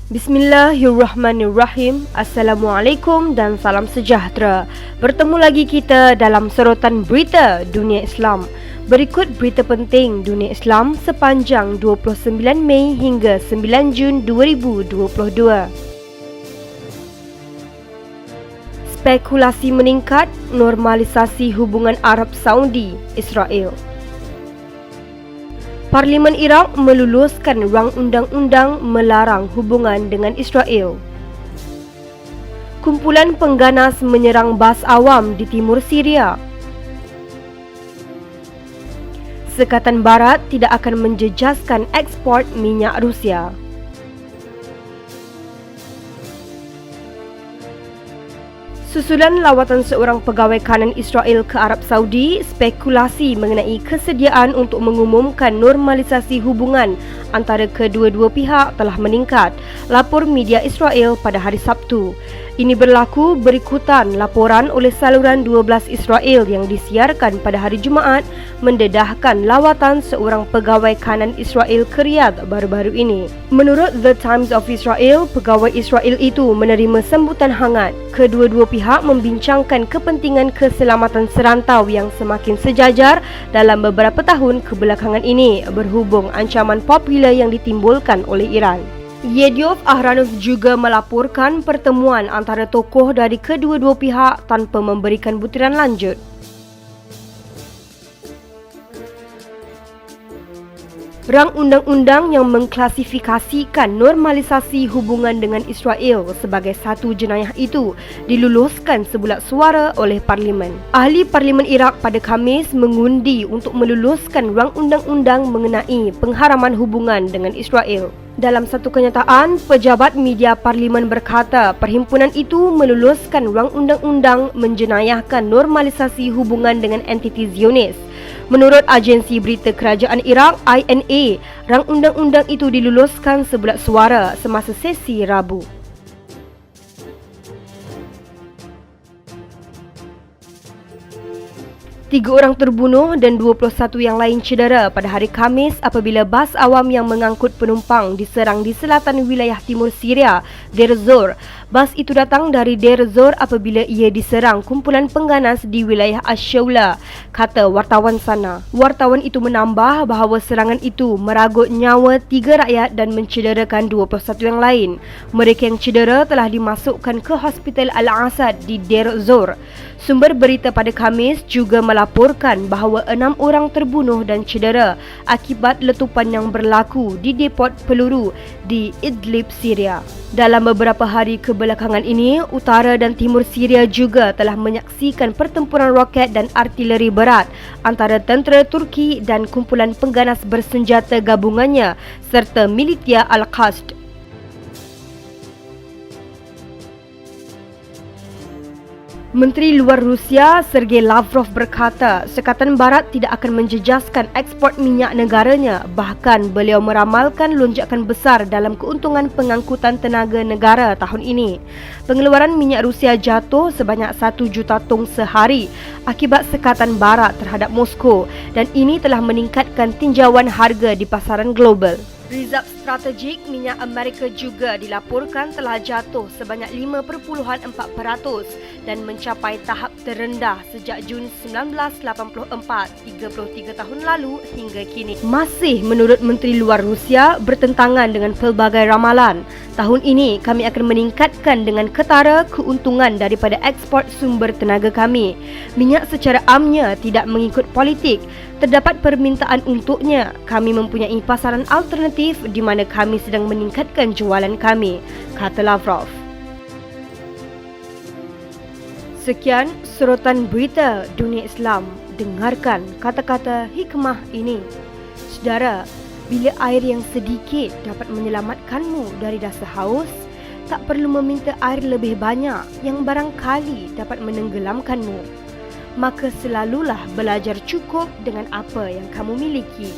Bismillahirrahmanirrahim. Assalamualaikum dan salam sejahtera. Bertemu lagi kita dalam sorotan berita dunia Islam. Berikut berita penting dunia Islam sepanjang 29 Mei hingga 9 Jun 2022. Spekulasi meningkat, normalisasi hubungan Arab Saudi Israel. Parlimen Iraq meluluskan rang undang-undang melarang hubungan dengan Israel. Kumpulan pengganas menyerang bas awam di timur Syria. Sekatan Barat tidak akan menjejaskan ekspor minyak Rusia. Susulan lawatan seorang pegawai kanan Israel ke Arab Saudi, spekulasi mengenai kesediaan untuk mengumumkan normalisasi hubungan antara kedua-dua pihak telah meningkat, lapor media Israel pada hari Sabtu. Ini berlaku berikutan laporan oleh saluran 12 Israel yang disiarkan pada hari Jumaat mendedahkan lawatan seorang pegawai kanan Israel ke Riyadh baru-baru ini. Menurut The Times of Israel, pegawai Israel itu menerima sambutan hangat. Kedua-dua pihak membincangkan kepentingan keselamatan serantau yang semakin sejajar dalam beberapa tahun kebelakangan ini berhubung ancaman popular yang ditimbulkan oleh Iran. Yedioth Ahronoff juga melaporkan pertemuan antara tokoh dari kedua-dua pihak tanpa memberikan butiran lanjut. Rang undang-undang yang mengklasifikasikan normalisasi hubungan dengan Israel sebagai satu jenayah itu diluluskan sebulat suara oleh Parlimen. Ahli Parlimen Iraq pada Khamis mengundi untuk meluluskan rang undang-undang mengenai pengharaman hubungan dengan Israel. Dalam satu kenyataan, pejabat media Parlimen berkata perhimpunan itu meluluskan rang undang-undang menjenayahkan normalisasi hubungan dengan entiti Zionis. Menurut agensi berita kerajaan Iraq INA, rang undang-undang itu diluluskan sebulat suara semasa sesi Rabu. Tiga orang terbunuh dan 21 yang lain cedera pada hari Khamis apabila bas awam yang mengangkut penumpang diserang di selatan wilayah timur Syria, Deir ez-Zor. Bas itu datang dari Deir ez-Zor apabila ia diserang kumpulan pengganas di wilayah Ash-Shaula, kata wartawan sana. Wartawan itu menambah bahawa serangan itu meragut nyawa 3 rakyat dan mencederakan 21 yang lain. Mereka yang cedera telah dimasukkan ke Hospital Al-Asad di Deir ez-Zor. Sumber berita pada Khamis juga melaporkan bahawa 6 orang terbunuh dan cedera akibat letupan yang berlaku di depot peluru di Idlib, Syria. Dalam beberapa hari kebelakangan ini, utara dan timur Syria juga telah menyaksikan pertempuran roket dan artileri berat antara tentera Turki dan kumpulan pengganas bersenjata gabungannya serta militia Al-Qasd. Menteri Luar Rusia Sergei Lavrov berkata Sekatan Barat tidak akan menjejaskan ekspor minyak negaranya, bahkan beliau meramalkan lonjakan besar dalam keuntungan pengangkutan tenaga negara tahun ini. Pengeluaran minyak Rusia jatuh sebanyak 1 juta tong sehari akibat Sekatan Barat terhadap Moskow dan ini telah meningkatkan tinjauan harga di pasaran global. Rizab strategik minyak Amerika juga dilaporkan telah jatuh sebanyak 5.4% dan mencapai tahap terendah sejak Jun 1984, 33 tahun lalu hingga kini. Masih menurut Menteri Luar Rusia bertentangan dengan pelbagai ramalan. Tahun ini kami akan meningkatkan dengan ketara keuntungan daripada ekspor sumber tenaga kami. Minyak secara amnya tidak mengikut politik. Terdapat permintaan untuknya. Kami mempunyai pasaran alternatif di mana kami sedang meningkatkan jualan kami, kata Lavrov. Sekian sorotan berita dunia Islam. Dengarkan kata-kata hikmah ini. Saudara, bila air yang sedikit dapat menyelamatkanmu dari rasa haus, tak perlu meminta air lebih banyak yang barangkali dapat menenggelamkanmu. Maka selalulah belajar cukup dengan apa yang kamu miliki.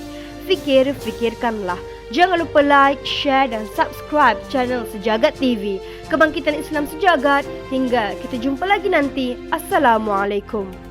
Fikirkanlah. Jangan lupa like, share dan subscribe channel Sejagat TV, Kebangkitan Islam Sejagat. Hingga kita jumpa lagi nanti. Assalamualaikum.